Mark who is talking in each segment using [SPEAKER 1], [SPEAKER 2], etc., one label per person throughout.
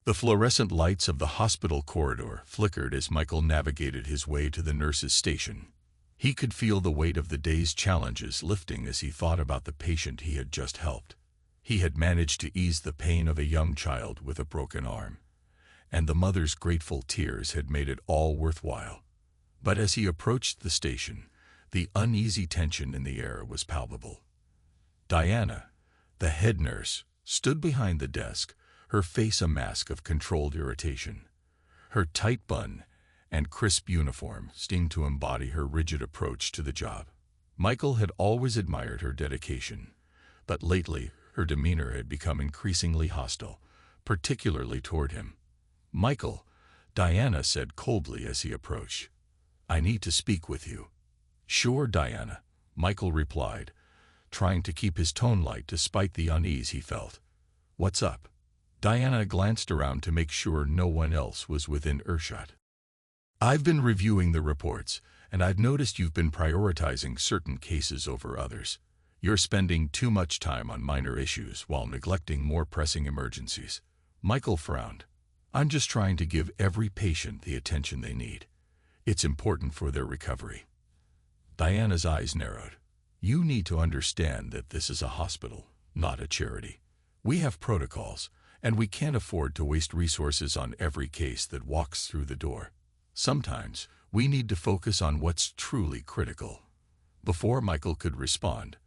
[SPEAKER 1] The fluorescent lights of the hospital corridor flickered as Michael navigated his way to the nurse's station. He could feel the weight of the day's challenges lifting as he thought about the patient he had just helped. He had managed to ease the pain of a young child with a broken arm, and the mother's grateful tears had made it all worthwhile. But as he approached the station, the uneasy tension in the air was palpable. Diana, the head nurse, stood behind the desk, her face a mask of controlled irritation. Her tight bun and crisp uniform seemed to embody her rigid approach to the job. Michael had always admired her dedication, but lately her demeanor had become increasingly hostile, particularly toward him. "Michael," Diana said coldly as he approached. "I need to speak with you." "Sure, Diana," Michael replied, trying to keep his tone light despite the unease he felt. "What's up?" Diana glanced around to make sure no one else was within earshot. "I've been reviewing the reports, and I've noticed you've been prioritizing certain cases over others. You're spending too much time on minor issues while neglecting more pressing emergencies." Michael frowned. "I'm just trying to give every patient the attention they need. It's important for their recovery." Diana's eyes narrowed. "You need to understand that this is a hospital, not a charity. We have protocols, and we can't afford to waste resources on every case that walks through the door. Sometimes, we need to focus on what's truly critical." Before Michael could respond,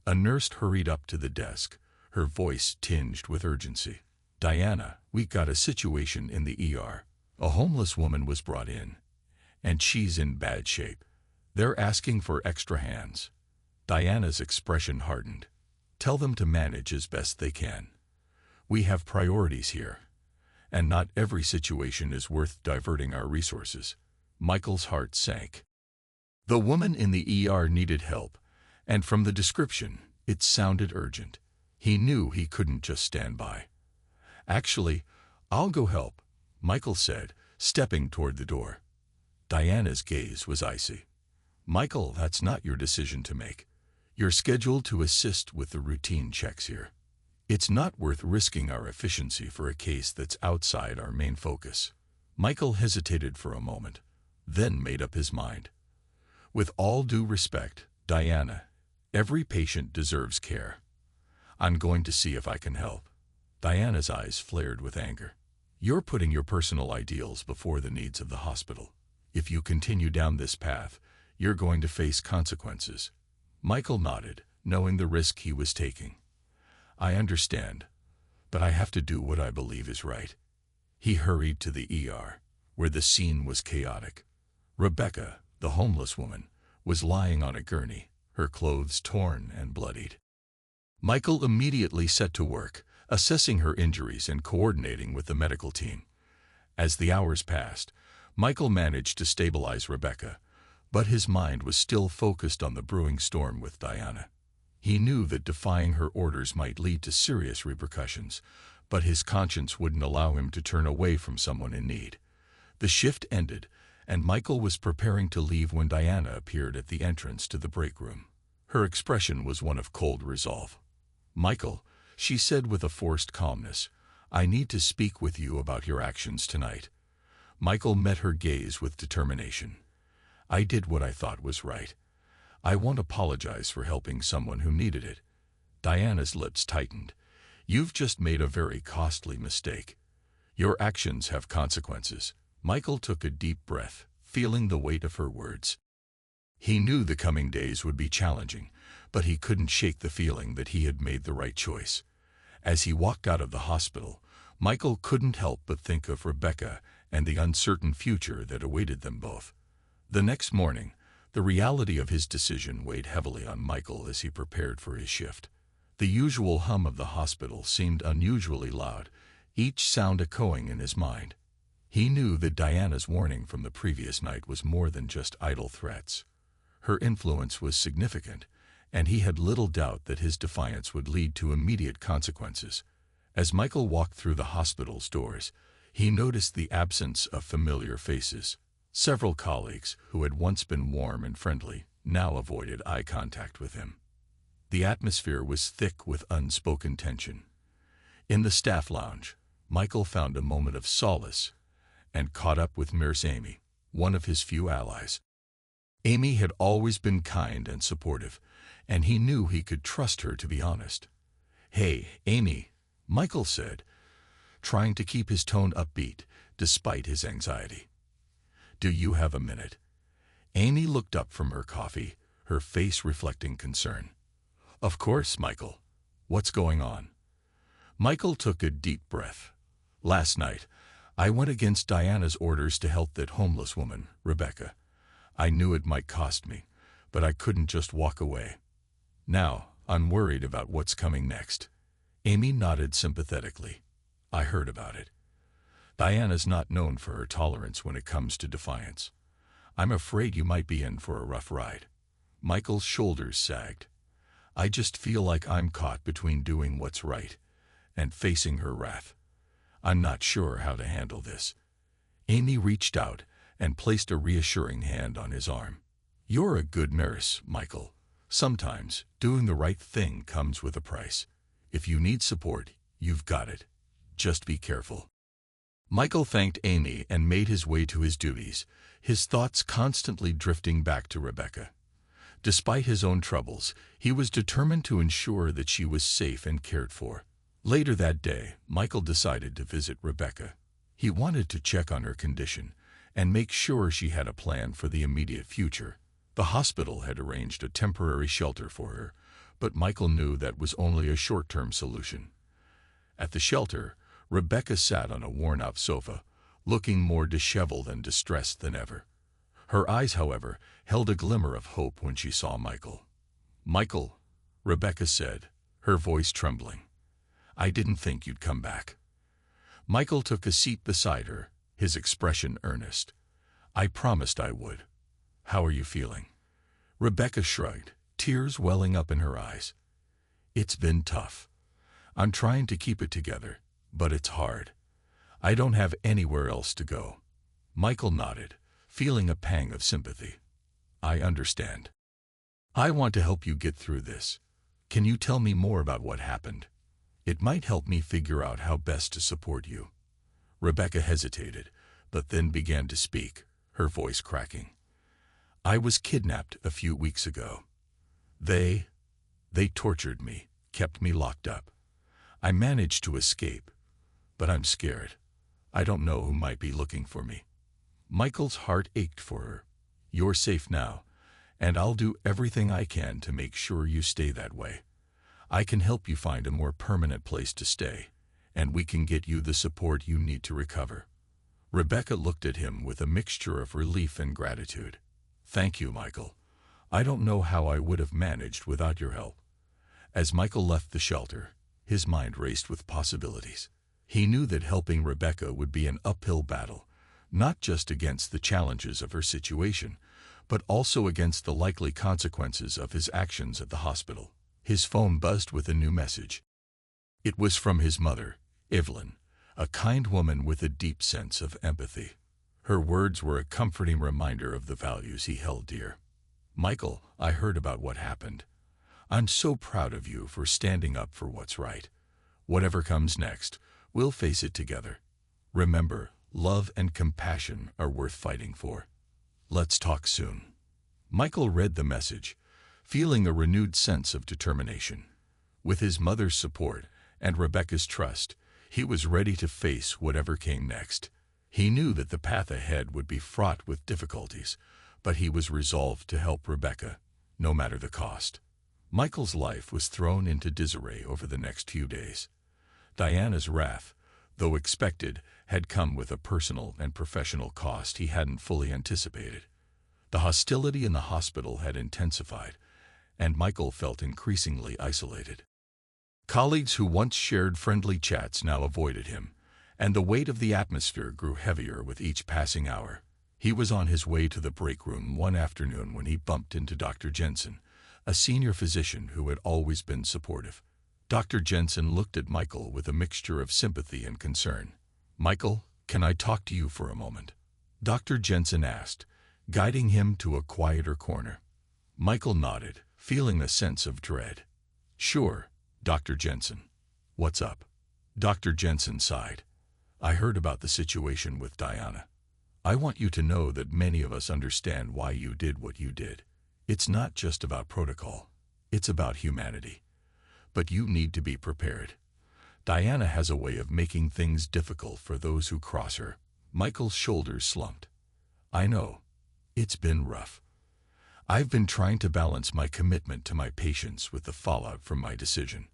[SPEAKER 1] a nurse hurried up to the desk, her voice tinged with urgency. "Diana, we got a situation in the ER. A homeless woman was brought in, and she's in bad shape. They're asking for extra hands." Diana's expression hardened. "Tell them to manage as best they can. We have priorities here, and not every situation is worth diverting our resources." Michael's heart sank. The woman in the ER needed help, and from the description, it sounded urgent. He knew he couldn't just stand by. "Actually, I'll go help," Michael said, stepping toward the door. Diana's gaze was icy. "Michael, that's not your decision to make. You're scheduled to assist with the routine checks here. It's not worth risking our efficiency for a case that's outside our main focus." Michael hesitated for a moment, then made up his mind. "With all due respect, Diana, every patient deserves care. I'm going to see if I can help." Diana's eyes flared with anger. "You're putting your personal ideals before the needs of the hospital. If you continue down this path, you're going to face consequences." Michael nodded, knowing the risk he was taking. "I understand, but I have to do what I believe is right." He hurried to the ER, where the scene was chaotic. Rebecca, the homeless woman, was lying on a gurney, her clothes torn and bloodied. Michael immediately set to work, assessing her injuries and coordinating with the medical team. As the hours passed, Michael managed to stabilize Rebecca, but his mind was still focused on the brewing storm with Diana. He knew that defying her orders might lead to serious repercussions, but his conscience wouldn't allow him to turn away from someone in need. The shift ended, and Michael was preparing to leave when Diana appeared at the entrance to the break room. Her expression was one of cold resolve. "Michael," she said with a forced calmness, "I need to speak with you about your actions tonight." Michael met her gaze with determination. "I did what I thought was right. I won't apologize for helping someone who needed it." Diana's lips tightened. "You've just made a very costly mistake. Your actions have consequences." Michael took a deep breath, feeling the weight of her words. He knew the coming days would be challenging, but he couldn't shake the feeling that he had made the right choice. As he walked out of the hospital, Michael couldn't help but think of Rebecca and the uncertain future that awaited them both. The next morning, the reality of his decision weighed heavily on Michael as he prepared for his shift. The usual hum of the hospital seemed unusually loud, each sound echoing in his mind. He knew that Diana's warning from the previous night was more than just idle threats. Her influence was significant, and he had little doubt that his defiance would lead to immediate consequences. As Michael walked through the hospital's doors, he noticed the absence of familiar faces. Several colleagues, who had once been warm and friendly, now avoided eye contact with him. The atmosphere was thick with unspoken tension. In the staff lounge, Michael found a moment of solace and caught up with Nurse Amy, one of his few allies. Amy had always been kind and supportive, and he knew he could trust her to be honest. "Hey, Amy," Michael said, trying to keep his tone upbeat despite his anxiety. "Do you have a minute?" Amy looked up from her coffee, her face reflecting concern. "Of course, Michael. What's going on?" Michael took a deep breath. "Last night, I went against Diana's orders to help that homeless woman, Rebecca. I knew it might cost me, but I couldn't just walk away. Now, I'm worried about what's coming next." Amy nodded sympathetically. "I heard about it. Diana's not known for her tolerance when it comes to defiance. I'm afraid you might be in for a rough ride." Michael's shoulders sagged. "I just feel like I'm caught between doing what's right and facing her wrath. I'm not sure how to handle this." Amy reached out and placed a reassuring hand on his arm. "You're a good nurse, Michael. Sometimes doing the right thing comes with a price. If you need support, you've got it. Just be careful." Michael thanked Amy and made his way to his duties, his thoughts constantly drifting back to Rebecca. Despite his own troubles, he was determined to ensure that she was safe and cared for. Later that day, Michael decided to visit Rebecca. He wanted to check on her condition and make sure she had a plan for the immediate future. The hospital had arranged a temporary shelter for her, but Michael knew that was only a short-term solution. At the shelter, Rebecca sat on a worn-out sofa, looking more disheveled and distressed than ever. Her eyes, however, held a glimmer of hope when she saw Michael. "Michael," Rebecca said, her voice trembling. "I didn't think you'd come back." Michael took a seat beside her, his expression earnest. "I promised I would. How are you feeling?" Rebecca shrugged, tears welling up in her eyes. "It's been tough. I'm trying to keep it together, but it's hard. I don't have anywhere else to go." Michael nodded, feeling a pang of sympathy. "I understand. I want to help you get through this. Can you tell me more about what happened? It might help me figure out how best to support you." Rebecca hesitated, but then began to speak, her voice cracking. "I was kidnapped a few weeks ago. They tortured me, kept me locked up. I managed to escape, but I'm scared. I don't know who might be looking for me." Michael's heart ached for her. "You're safe now, and I'll do everything I can to make sure you stay that way. I can help you find a more permanent place to stay, and we can get you the support you need to recover." Rebecca looked at him with a mixture of relief and gratitude. "Thank you, Michael. I don't know how I would have managed without your help." As Michael left the shelter, his mind raced with possibilities. He knew that helping Rebecca would be an uphill battle, not just against the challenges of her situation, but also against the likely consequences of his actions at the hospital. His phone buzzed with a new message. It was from his mother, Evelyn, a kind woman with a deep sense of empathy. Her words were a comforting reminder of the values he held dear. "Michael, I heard about what happened. I'm so proud of you for standing up for what's right. Whatever comes next, we'll face it together. Remember, love and compassion are worth fighting for. Let's talk soon." Michael read the message, feeling a renewed sense of determination. With his mother's support and Rebecca's trust, he was ready to face whatever came next. He knew that the path ahead would be fraught with difficulties, but he was resolved to help Rebecca, no matter the cost. Michael's life was thrown into disarray over the next few days. Diana's wrath, though expected, had come with a personal and professional cost he hadn't fully anticipated. The hostility in the hospital had intensified, and Michael felt increasingly isolated. Colleagues who once shared friendly chats now avoided him, and the weight of the atmosphere grew heavier with each passing hour. He was on his way to the break room one afternoon when he bumped into Dr. Jensen, a senior physician who had always been supportive. Dr. Jensen looked at Michael with a mixture of sympathy and concern. "Michael, can I talk to you for a moment?" Dr. Jensen asked, guiding him to a quieter corner. Michael nodded, feeling a sense of dread. "Sure, Dr. Jensen. What's up?" Dr. Jensen sighed. I heard about the situation with Diana. I want you to know that many of us understand why you did what you did. It's not just about protocol. It's about humanity. But you need to be prepared. Diana has a way of making things difficult for those who cross her. Michael's shoulders slumped. I know. It's been rough. I've been trying to balance my commitment to my patients with the fallout from my decision.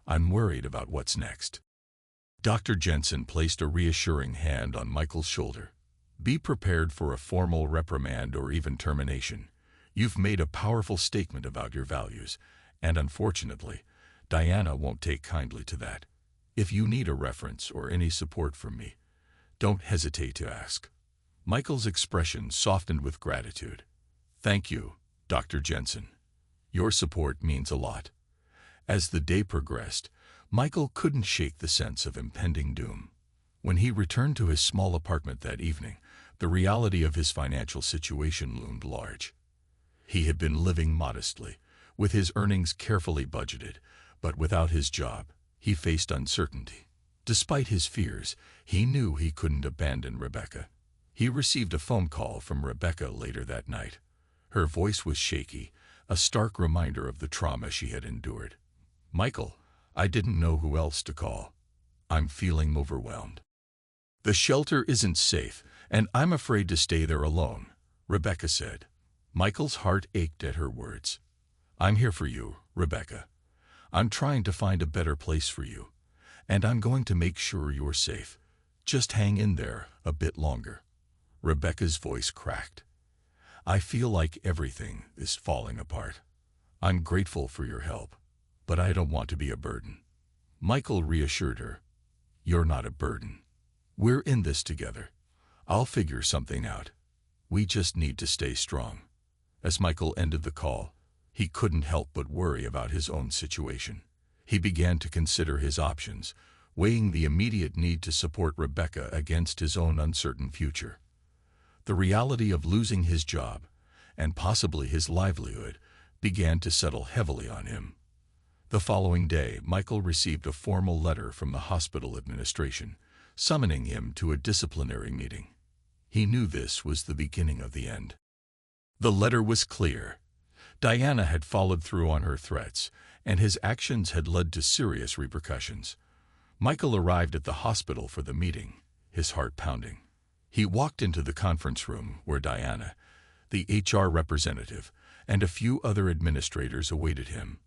[SPEAKER 1] I'm worried about what's next. Dr. Jensen placed a reassuring hand on Michael's shoulder. Be prepared for a formal reprimand or even termination. You've made a powerful statement about your values, and unfortunately, Diana won't take kindly to that. If you need a reference or any support from me, don't hesitate to ask. Michael's expression softened with gratitude. Thank you, Dr. Jensen. Your support means a lot. As the day progressed, Michael couldn't shake the sense of impending doom. When he returned to his small apartment that evening, the reality of his financial situation loomed large. He had been living modestly, with his earnings carefully budgeted, but without his job, he faced uncertainty. Despite his fears, he knew he couldn't abandon Rebecca. He received a phone call from Rebecca later that night. Her voice was shaky, a stark reminder of the trauma she had endured. Michael, I didn't know who else to call. I'm feeling overwhelmed. The shelter isn't safe, and I'm afraid to stay there alone, Rebecca said. Michael's heart ached at her words. I'm here for you, Rebecca. I'm trying to find a better place for you, and I'm going to make sure you're safe. Just hang in there a bit longer. Rebecca's voice cracked. I feel like everything is falling apart. I'm grateful for your help, but I don't want to be a burden. Michael reassured her. You're not a burden. We're in this together. I'll figure something out. We just need to stay strong. As Michael ended the call, he couldn't help but worry about his own situation. He began to consider his options, weighing the immediate need to support Rebecca against his own uncertain future. The reality of losing his job, and possibly his livelihood, began to settle heavily on him. The following day, Michael received a formal letter from the hospital administration, summoning him to a disciplinary meeting. He knew this was the beginning of the end. The letter was clear. Diana had followed through on her threats, and his actions had led to serious repercussions. Michael arrived at the hospital for the meeting, his heart pounding. He walked into the conference room where Diana, the HR representative, and a few other administrators awaited him.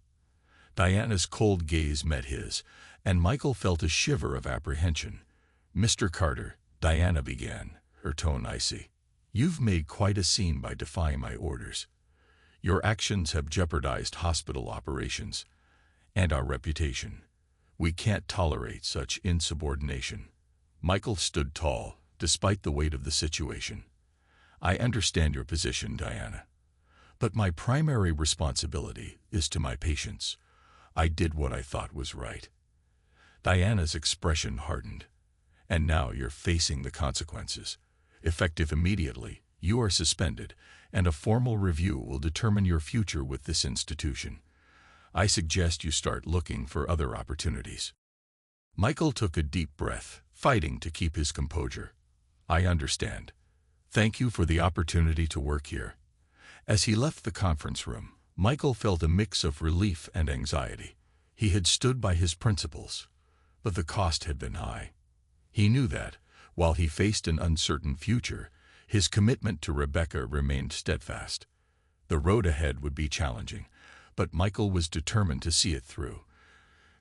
[SPEAKER 1] Diana's cold gaze met his, and Michael felt a shiver of apprehension. Mr. Carter, Diana began, her tone icy. You've made quite a scene by defying my orders. Your actions have jeopardized hospital operations and our reputation. We can't tolerate such insubordination. Michael stood tall, despite the weight of the situation. I understand your position, Diana, but my primary responsibility is to my patients. I did what I thought was right. Diana's expression hardened. And now you're facing the consequences. Effective immediately, you are suspended, and a formal review will determine your future with this institution. I suggest you start looking for other opportunities. Michael took a deep breath, fighting to keep his composure. I understand. Thank you for the opportunity to work here. As he left the conference room, Michael felt a mix of relief and anxiety. He had stood by his principles, but the cost had been high. He knew that, while he faced an uncertain future, his commitment to Rebecca remained steadfast. The road ahead would be challenging, but Michael was determined to see it through,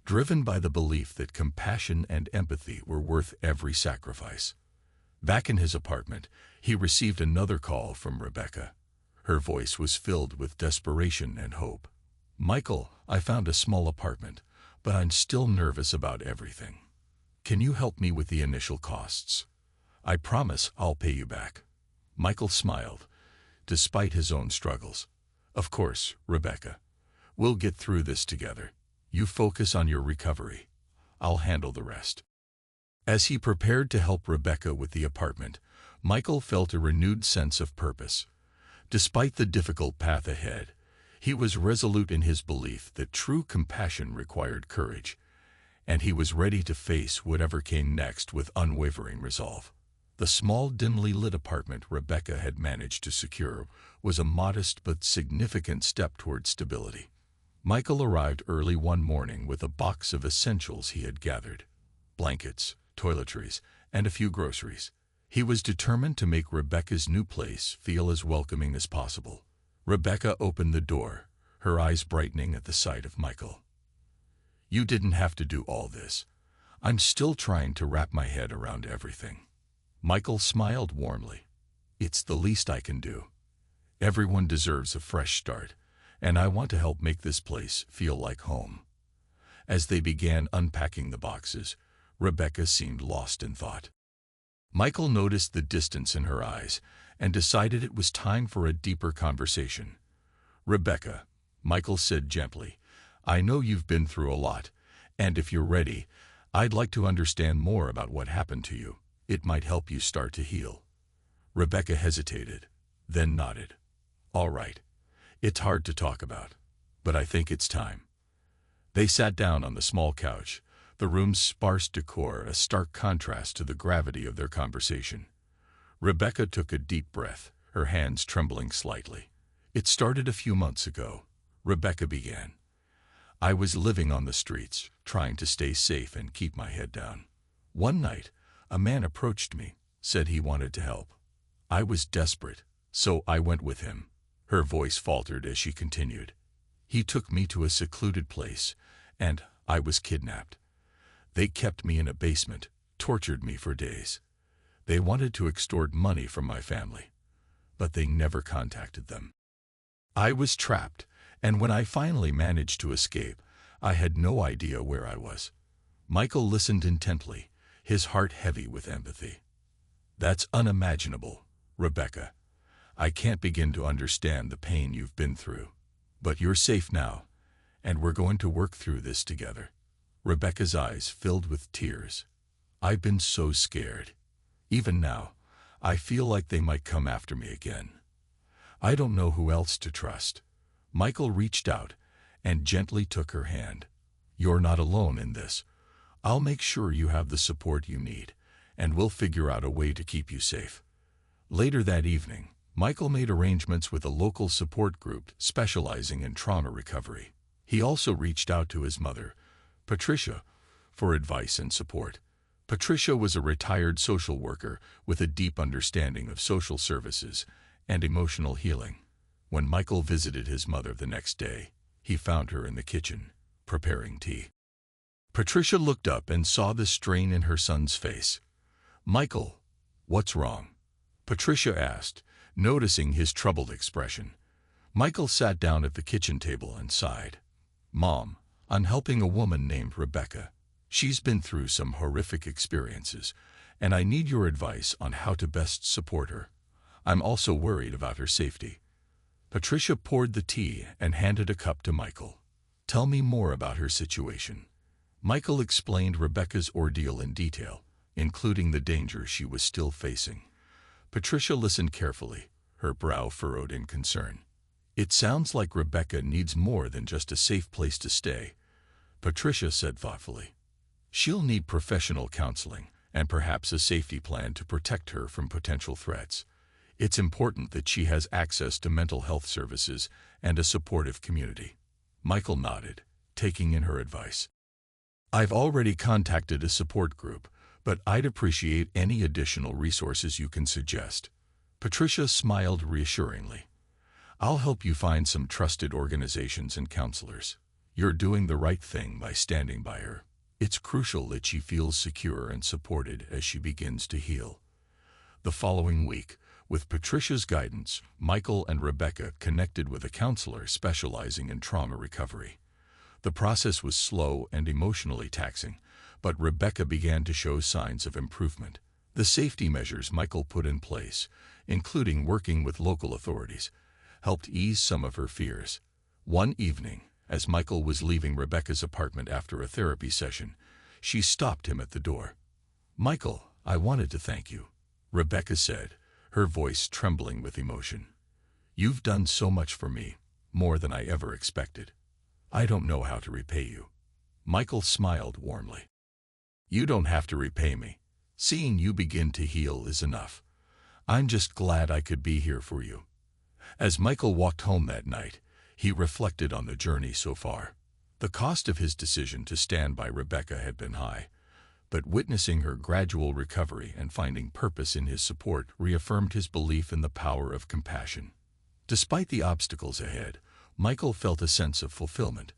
[SPEAKER 1] driven by the belief that compassion and empathy were worth every sacrifice. Back in his apartment, he received another call from Rebecca. Her voice was filled with desperation and hope. Michael, I found a small apartment, but I'm still nervous about everything. Can you help me with the initial costs? I promise I'll pay you back. Michael smiled, despite his own struggles. Of course, Rebecca. We'll get through this together. You focus on your recovery. I'll handle the rest. As he prepared to help Rebecca with the apartment, Michael felt a renewed sense of purpose. Despite the difficult path ahead, he was resolute in his belief that true compassion required courage, and he was ready to face whatever came next with unwavering resolve. The small, dimly lit apartment Rebecca had managed to secure was a modest but significant step toward stability. Michael arrived early one morning with a box of essentials he had gathered: blankets, toiletries, and a few groceries. He was determined to make Rebecca's new place feel as welcoming as possible. Rebecca opened the door, her eyes brightening at the sight of Michael. "You didn't have to do all this. I'm still trying to wrap my head around everything." Michael smiled warmly. "It's the least I can do. Everyone deserves a fresh start, and I want to help make this place feel like home." As they began unpacking the boxes, Rebecca seemed lost in thought. Michael noticed the distance in her eyes and decided it was time for a deeper conversation. "Rebecca," Michael said gently, "I know you've been through a lot, and if you're ready, I'd like to understand more about what happened to you. It might help you start to heal." Rebecca hesitated, then nodded. "All right. It's hard to talk about, but I think it's time." They sat down on the small couch, the room's sparse decor a stark contrast to the gravity of their conversation. Rebecca took a deep breath, her hands trembling slightly. "It started a few months ago," Rebecca began. "I was living on the streets, trying to stay safe and keep my head down. One night, a man approached me, said he wanted to help. I was desperate, so I went with him." Her voice faltered as she continued. "He took me to a secluded place, and I was kidnapped. They kept me in a basement, tortured me for days. They wanted to extort money from my family, but they never contacted them. I was trapped, and when I finally managed to escape, I had no idea where I was." Michael listened intently, his heart heavy with empathy. "That's unimaginable, Rebecca. I can't begin to understand the pain you've been through. But you're safe now, and we're going to work through this together." Rebecca's eyes filled with tears. "I've been so scared. Even now, I feel like they might come after me again. I don't know who else to trust." Michael reached out and gently took her hand. "You're not alone in this. I'll make sure you have the support you need, and we'll figure out a way to keep you safe." Later that evening, Michael made arrangements with a local support group specializing in trauma recovery. He also reached out to his mother, Patricia, for advice and support. Patricia was a retired social worker with a deep understanding of social services and emotional healing. When Michael visited his mother the next day, he found her in the kitchen, preparing tea. Patricia looked up and saw the strain in her son's face. "Michael, what's wrong?" Patricia asked, noticing his troubled expression. Michael sat down at the kitchen table and sighed. "Mom, I'm helping a woman named Rebecca. She's been through some horrific experiences, and I need your advice on how to best support her. I'm also worried about her safety." Patricia poured the tea and handed a cup to Michael. "Tell me more about her situation." Michael explained Rebecca's ordeal in detail, including the danger she was still facing. Patricia listened carefully, her brow furrowed in concern. "It sounds like Rebecca needs more than just a safe place to stay," Patricia said thoughtfully. "She'll need professional counseling and perhaps a safety plan to protect her from potential threats. It's important that she has access to mental health services and a supportive community." Michael nodded, taking in her advice. "I've already contacted a support group, but I'd appreciate any additional resources you can suggest." Patricia smiled reassuringly. "I'll help you find some trusted organizations and counselors. You're doing the right thing by standing by her. It's crucial that she feels secure and supported as she begins to heal." The following week, with Patricia's guidance, Michael and Rebecca connected with a counselor specializing in trauma recovery. The process was slow and emotionally taxing, but Rebecca began to show signs of improvement. The safety measures Michael put in place, including working with local authorities, helped ease some of her fears. One evening, as Michael was leaving Rebecca's apartment after a therapy session, she stopped him at the door. "Michael, I wanted to thank you," Rebecca said, her voice trembling with emotion. "You've done so much for me, more than I ever expected. I don't know how to repay you." Michael smiled warmly. You don't have to repay me. Seeing you begin to heal is enough. I'm just glad I could be here for you. As Michael walked home that night, he reflected on the journey so far. The cost of his decision to stand by Rebecca had been high, but witnessing her gradual recovery and finding purpose in his support reaffirmed his belief in the power of compassion. Despite the obstacles ahead, Michael felt a sense of fulfillment,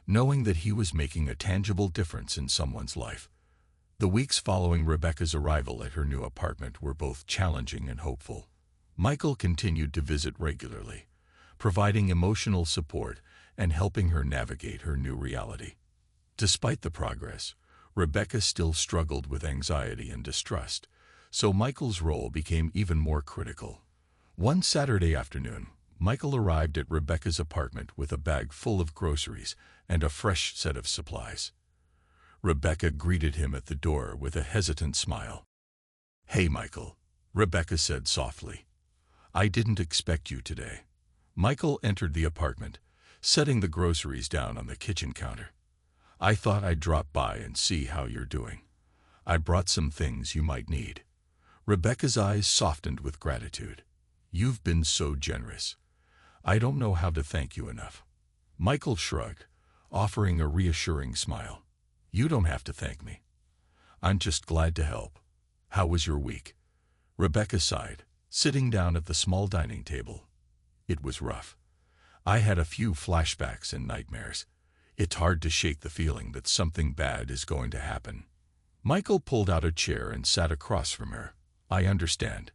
[SPEAKER 1] knowing that he was making a tangible difference in someone's life. The weeks following Rebecca's arrival at her new apartment were both challenging and hopeful. Michael continued to visit regularly, providing emotional support and helping her navigate her new reality. Despite the progress, Rebecca still struggled with anxiety and distrust, so Michael's role became even more critical. One Saturday afternoon, Michael arrived at Rebecca's apartment with a bag full of groceries and a fresh set of supplies. Rebecca greeted him at the door with a hesitant smile. "Hey, Michael," Rebecca said softly. "I didn't expect you today." Michael entered the apartment, setting the groceries down on the kitchen counter. "I thought I'd drop by and see how you're doing. I brought some things you might need." Rebecca's eyes softened with gratitude. "You've been so generous. I don't know how to thank you enough." Michael shrugged, offering a reassuring smile. "You don't have to thank me. I'm just glad to help. How was your week?" Rebecca sighed, sitting down at the small dining table. "It was rough. I had a few flashbacks and nightmares. It's hard to shake the feeling that something bad is going to happen." Michael pulled out a chair and sat across from her. "I understand.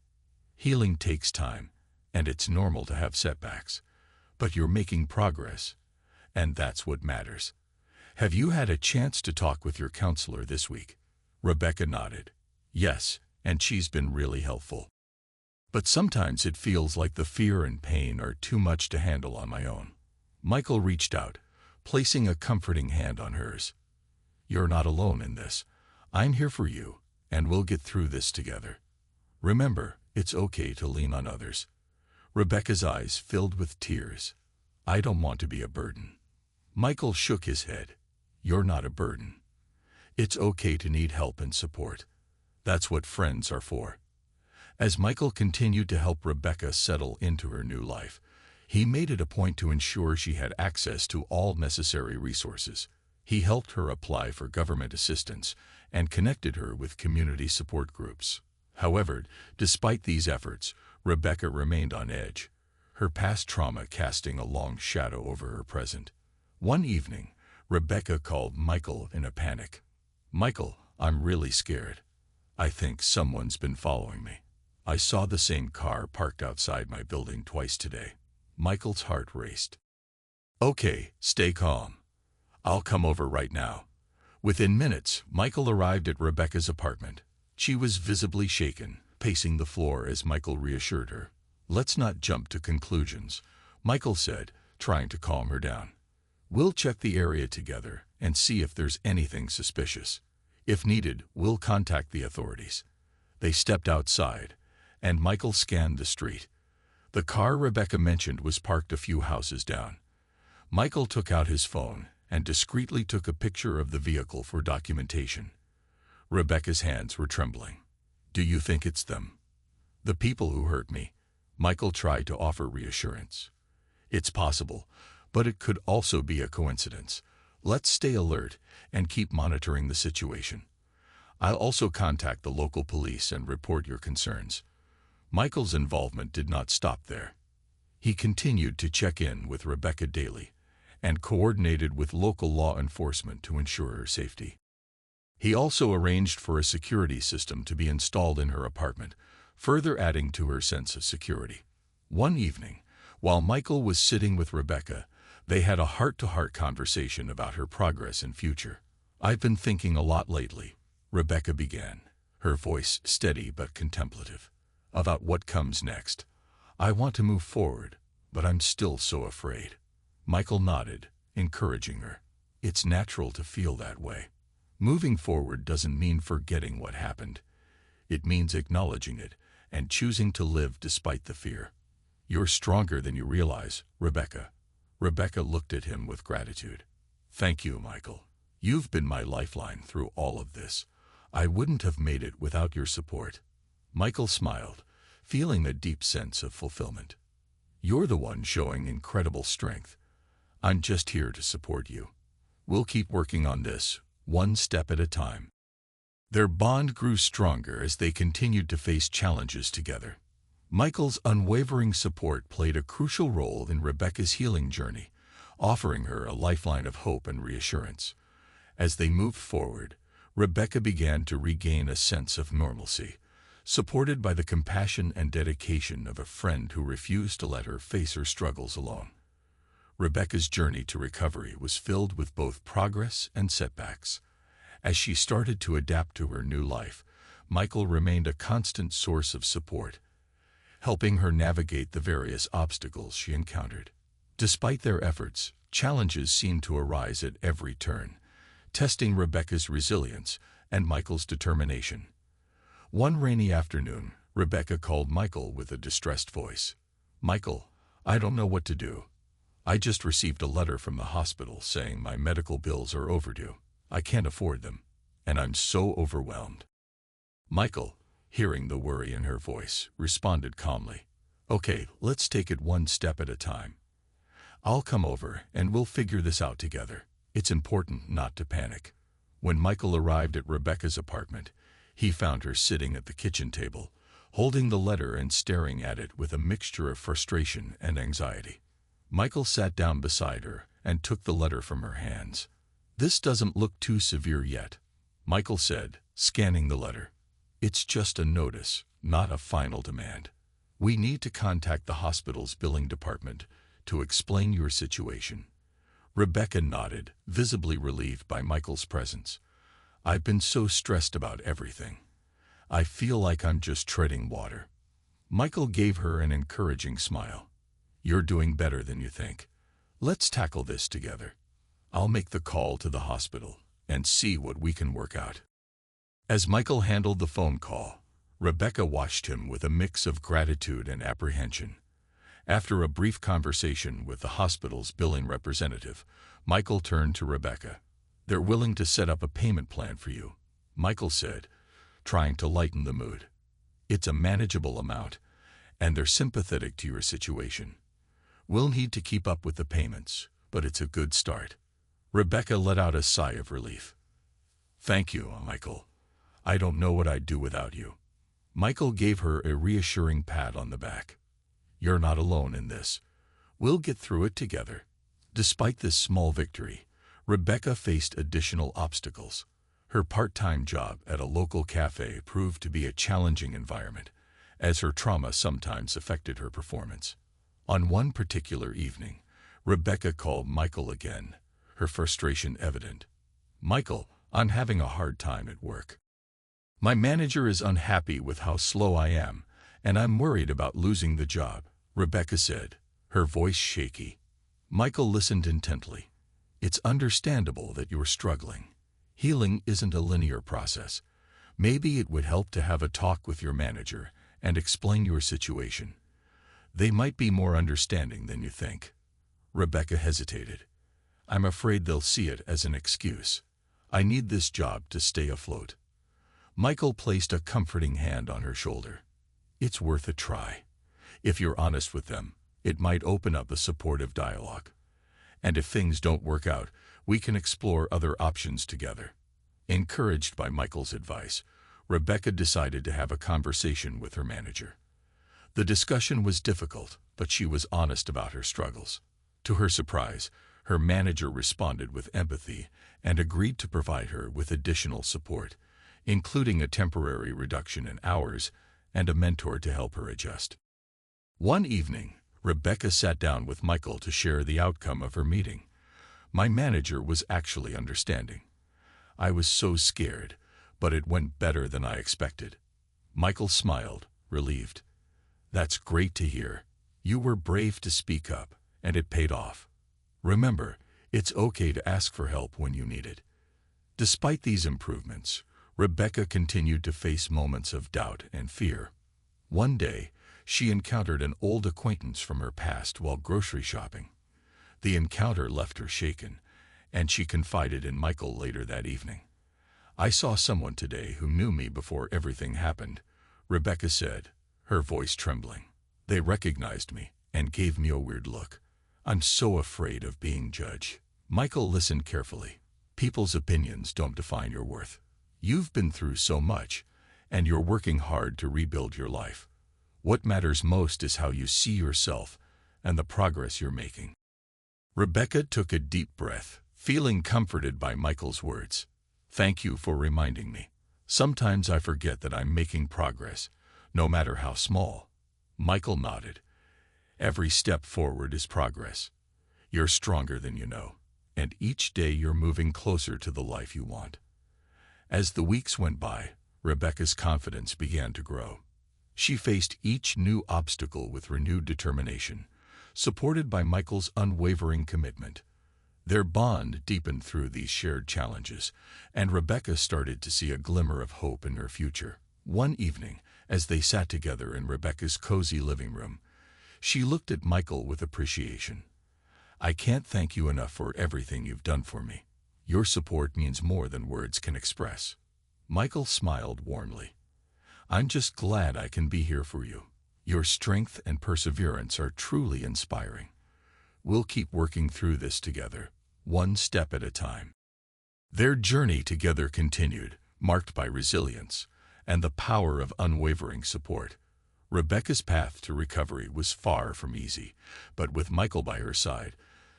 [SPEAKER 1] Healing takes time, and it's normal to have setbacks. But you're making progress, and that's what matters. Have you had a chance to talk with your counselor this week?" Rebecca nodded. "Yes, and she's been really helpful. But sometimes it feels like the fear and pain are too much to handle on my own." Michael reached out, placing a comforting hand on hers. "You're not alone in this. I'm here for you, and we'll get through this together. Remember, it's okay to lean on others." Rebecca's eyes filled with tears. "I don't want to be a burden." Michael shook his head. "You're not a burden. It's okay to need help and support. That's what friends are for." As Michael continued to help Rebecca settle into her new life, he made it a point to ensure she had access to all necessary resources. He helped her apply for government assistance and connected her with community support groups. However, despite these efforts, Rebecca remained on edge, her past trauma casting a long shadow over her present. One evening, Rebecca called Michael in a panic. "Michael, I'm really scared. I think someone's been following me. I saw the same car parked outside my building twice today." Michael's heart raced. "Okay, stay calm. I'll come over right now." Within minutes, Michael arrived at Rebecca's apartment. She was visibly shaken, pacing the floor as Michael reassured her. "Let's not jump to conclusions," Michael said, trying to calm her down. "We'll check the area together and see if there's anything suspicious. If needed, we'll contact the authorities." They stepped outside, and Michael scanned the street. The car Rebecca mentioned was parked a few houses down. Michael took out his phone and discreetly took a picture of the vehicle for documentation. Rebecca's hands were trembling. "Do you think it's them? The people who hurt me?" Michael tried to offer reassurance. "It's possible, but it could also be a coincidence. Let's stay alert and keep monitoring the situation. I'll also contact the local police and report your concerns." Michael's involvement did not stop there. He continued to check in with Rebecca daily and coordinated with local law enforcement to ensure her safety. He also arranged for a security system to be installed in her apartment, further adding to her sense of security. One evening, while Michael was sitting with Rebecca, they had a heart-to-heart conversation about her progress and future. "I've been thinking a lot lately," Rebecca began, her voice steady but contemplative, "about what comes next. I want to move forward, but I'm still so afraid." Michael nodded, encouraging her. "It's natural to feel that way. Moving forward doesn't mean forgetting what happened. It means acknowledging it and choosing to live despite the fear. You're stronger than you realize, Rebecca." Rebecca looked at him with gratitude. "Thank you, Michael. You've been my lifeline through all of this. I wouldn't have made it without your support." Michael smiled, feeling a deep sense of fulfillment. "You're the one showing incredible strength. I'm just here to support you. We'll keep working on this, one step at a time." Their bond grew stronger as they continued to face challenges together. Michael's unwavering support played a crucial role in Rebecca's healing journey, offering her a lifeline of hope and reassurance. As they moved forward, Rebecca began to regain a sense of normalcy, supported by the compassion and dedication of a friend who refused to let her face her struggles alone. Rebecca's journey to recovery was filled with both progress and setbacks. As she started to adapt to her new life, Michael remained a constant source of support, helping her navigate the various obstacles she encountered. Despite their efforts, challenges seemed to arise at every turn, testing Rebecca's resilience and Michael's determination. One rainy afternoon, Rebecca called Michael with a distressed voice. "Michael, I don't know what to do. I just received a letter from the hospital saying my medical bills are overdue. I can't afford them, and I'm so overwhelmed." Michael, hearing the worry in her voice, responded calmly. "Okay, let's take it one step at a time. I'll come over and we'll figure this out together. It's important not to panic." When Michael arrived at Rebecca's apartment, he found her sitting at the kitchen table, holding the letter and staring at it with a mixture of frustration and anxiety. Michael sat down beside her and took the letter from her hands. "This doesn't look too severe yet," Michael said, scanning the letter. "It's just a notice, not a final demand. We need to contact the hospital's billing department to explain your situation." Rebecca nodded, visibly relieved by Michael's presence. "I've been so stressed about everything. I feel like I'm just treading water." Michael gave her an encouraging smile. "You're doing better than you think. Let's tackle this together. I'll make the call to the hospital and see what we can work out." As Michael handled the phone call, Rebecca watched him with a mix of gratitude and apprehension. After a brief conversation with the hospital's billing representative, Michael turned to Rebecca. "They're willing to set up a payment plan for you," Michael said, trying to lighten the mood. "It's a manageable amount, and they're sympathetic to your situation. We'll need to keep up with the payments, but it's a good start." Rebecca let out a sigh of relief. "Thank you, Michael. I don't know what I'd do without you." Michael gave her a reassuring pat on the back. "You're not alone in this. We'll get through it together." Despite this small victory, Rebecca faced additional obstacles. Her part-time job at a local cafe proved to be a challenging environment, as her trauma sometimes affected her performance. On one particular evening, Rebecca called Michael again, her frustration evident. "Michael, I'm having a hard time at work. My manager is unhappy with how slow I am, and I'm worried about losing the job," Rebecca said, her voice shaky. Michael listened intently. "It's understandable that you're struggling. Healing isn't a linear process. Maybe it would help to have a talk with your manager and explain your situation. They might be more understanding than you think." Rebecca hesitated. "I'm afraid they'll see it as an excuse. I need this job to stay afloat." Michael placed a comforting hand on her shoulder. "It's worth a try. If you're honest with them, it might open up a supportive dialogue. And if things don't work out, we can explore other options together." Encouraged by Michael's advice, Rebecca decided to have a conversation with her manager. The discussion was difficult, but she was honest about her struggles. To her surprise, her manager responded with empathy and agreed to provide her with additional support, including a temporary reduction in hours and a mentor to help her adjust. One evening, Rebecca sat down with Michael to share the outcome of her meeting. "My manager was actually understanding. I was so scared, but it went better than I expected." Michael smiled, relieved. "That's great to hear. You were brave to speak up, and it paid off. Remember, it's okay to ask for help when you need it." Despite these improvements, Rebecca continued to face moments of doubt and fear. One day, she encountered an old acquaintance from her past while grocery shopping. The encounter left her shaken, and she confided in Michael later that evening. "I saw someone today who knew me before everything happened," Rebecca said, her voice trembling. "They recognized me and gave me a weird look. I'm so afraid of being judged." Michael listened carefully. "People's opinions don't define your worth. You've been through so much, and you're working hard to rebuild your life. What matters most is how you see yourself and the progress you're making." Rebecca took a deep breath, feeling comforted by Michael's words. "Thank you for reminding me. Sometimes I forget that I'm making progress, no matter how small." Michael nodded. "Every step forward is progress. You're stronger than you know, and each day you're moving closer to the life you want." As the weeks went by, Rebecca's confidence began to grow. She faced each new obstacle with renewed determination, supported by Michael's unwavering commitment. Their bond deepened through these shared challenges, and Rebecca started to see a glimmer of hope in her future. One evening, as they sat together in Rebecca's cozy living room, she looked at Michael with appreciation. "I can't thank you enough for everything you've done for me. Your support means more than words can express." Michael smiled warmly. "I'm just glad I can be here for you. Your strength and perseverance are truly inspiring. We'll keep working through this together, one step at a time." Their journey together continued, marked by resilience and the power of unwavering support. Rebecca's path to recovery was far from easy, but with Michael by her side,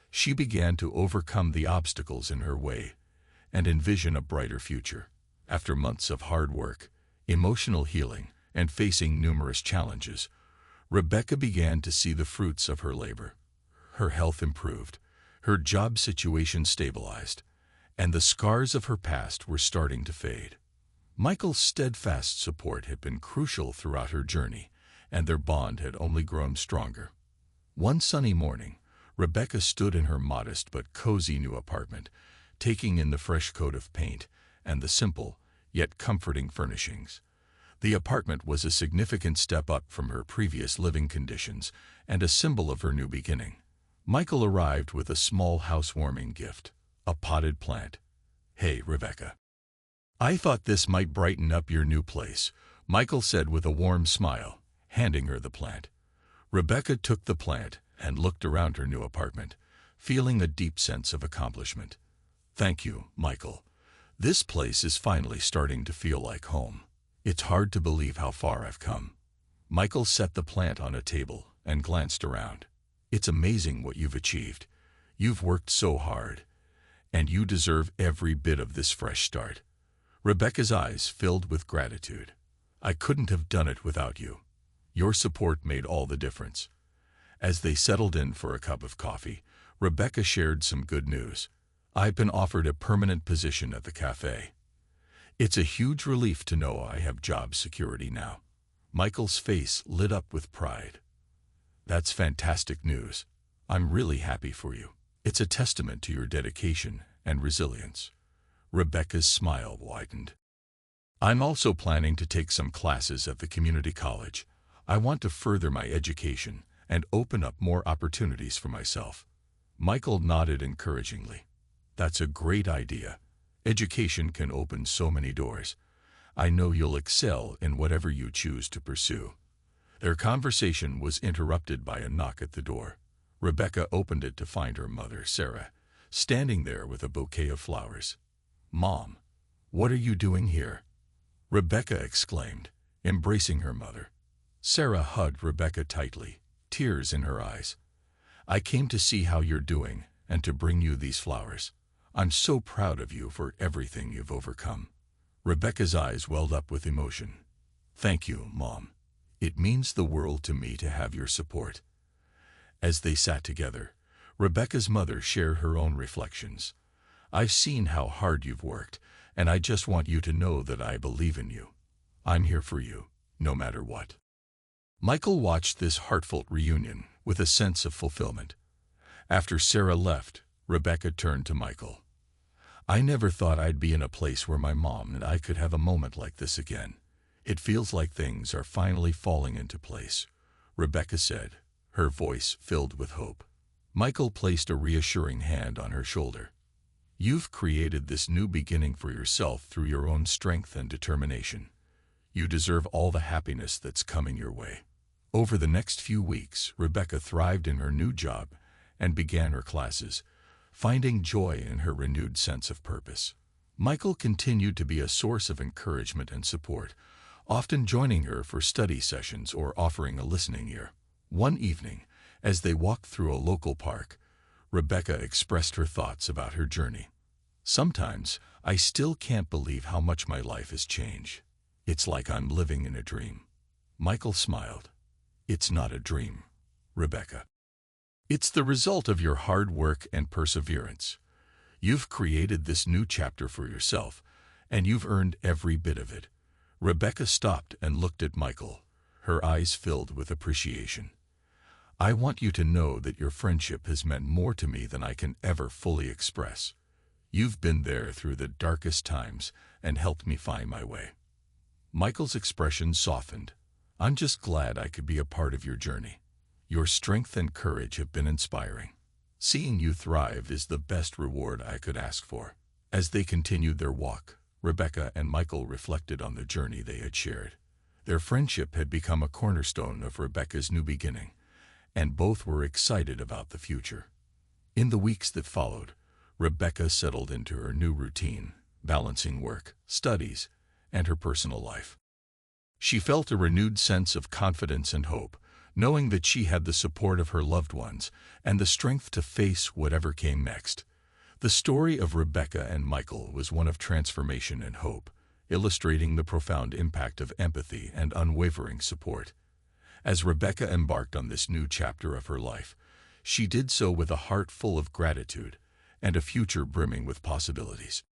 [SPEAKER 1] she began to overcome the obstacles in her way and envision a brighter future. After months of hard work, emotional healing, and facing numerous challenges, Rebecca began to see the fruits of her labor. Her health improved, her job situation stabilized, and the scars of her past were starting to fade. Michael's steadfast support had been crucial throughout her journey, and their bond had only grown stronger. One sunny morning, Rebecca stood in her modest but cozy new apartment, taking in the fresh coat of paint and the simple, yet comforting furnishings. The apartment was a significant step up from her previous living conditions and a symbol of her new beginning. Michael arrived with a small housewarming gift, a potted plant. "Hey, Rebecca. I thought this might brighten up your new place," Michael said with a warm smile, handing her the plant. Rebecca took the plant and looked around her new apartment, feeling a deep sense of accomplishment. "Thank you, Michael. This place is finally starting to feel like home. It's hard to believe how far I've come." Michael set the plant on a table and glanced around. "It's amazing what you've achieved. You've worked so hard, and you deserve every bit of this fresh start." Rebecca's eyes filled with gratitude. "I couldn't have done it without you. Your support made all the difference." As they settled in for a cup of coffee, Rebecca shared some good news. "I've been offered a permanent position at the cafe. It's a huge relief to know I have job security now." Michael's face lit up with pride. "That's fantastic news. I'm really happy for you. It's a testament to your dedication and resilience." Rebecca's smile widened. "I'm also planning to take some classes at the community college. I want to further my education and open up more opportunities for myself." Michael nodded encouragingly. "That's a great idea. Education can open so many doors. I know you'll excel in whatever you choose to pursue." Their conversation was interrupted by a knock at the door. Rebecca opened it to find her mother, Sarah, standing there with a bouquet of flowers. "Mom, what are you doing here?" Rebecca exclaimed, embracing her mother. Sarah hugged Rebecca tightly, tears in her eyes. "I came to see how you're doing and to bring you these flowers. I'm so proud of you for everything you've overcome." Rebecca's eyes welled up with emotion. "Thank you, Mom. It means the world to me to have your support." As they sat together, Rebecca's mother shared her own reflections. "I've seen how hard you've worked, and I just want you to know that I believe in you. I'm here for you, no matter what." Michael watched this heartfelt reunion with a sense of fulfillment. After Sarah left, Rebecca turned to Michael. "I never thought I'd be in a place where my mom and I could have a moment like this again. It feels like things are finally falling into place," Rebecca said, her voice filled with hope. Michael placed a reassuring hand on her shoulder. You've created this new beginning for yourself through your own strength and determination. You deserve all the happiness that's coming your way. Over the next few weeks, Rebecca thrived in her new job and began her classes, finding joy in her renewed sense of purpose. Michael continued to be a source of encouragement and support, often joining her for study sessions or offering a listening ear. One evening, as they walked through a local park, Rebecca expressed her thoughts about her journey. "Sometimes, I still can't believe how much my life has changed. It's like I'm living in a dream." Michael smiled. "It's not a dream, Rebecca. It's the result of your hard work and perseverance. You've created this new chapter for yourself, and you've earned every bit of it." Rebecca stopped and looked at Michael, her eyes filled with appreciation. "I want you to know that your friendship has meant more to me than I can ever fully express. You've been there through the darkest times and helped me find my way." Michael's expression softened. "I'm just glad I could be a part of your journey. Your strength and courage have been inspiring. Seeing you thrive is the best reward I could ask for." As they continued their walk, Rebecca and Michael reflected on the journey they had shared. Their friendship had become a cornerstone of Rebecca's new beginning, and both were excited about the future. In the weeks that followed, Rebecca settled into her new routine, balancing work, studies, and her personal life. She felt a renewed sense of confidence and hope, knowing that she had the support of her loved ones and the strength to face whatever came next. The story of Rebecca and Michael was one of transformation and hope, illustrating the profound impact of empathy and unwavering support. As Rebecca embarked on this new chapter of her life, she did so with a heart full of gratitude and a future brimming with possibilities.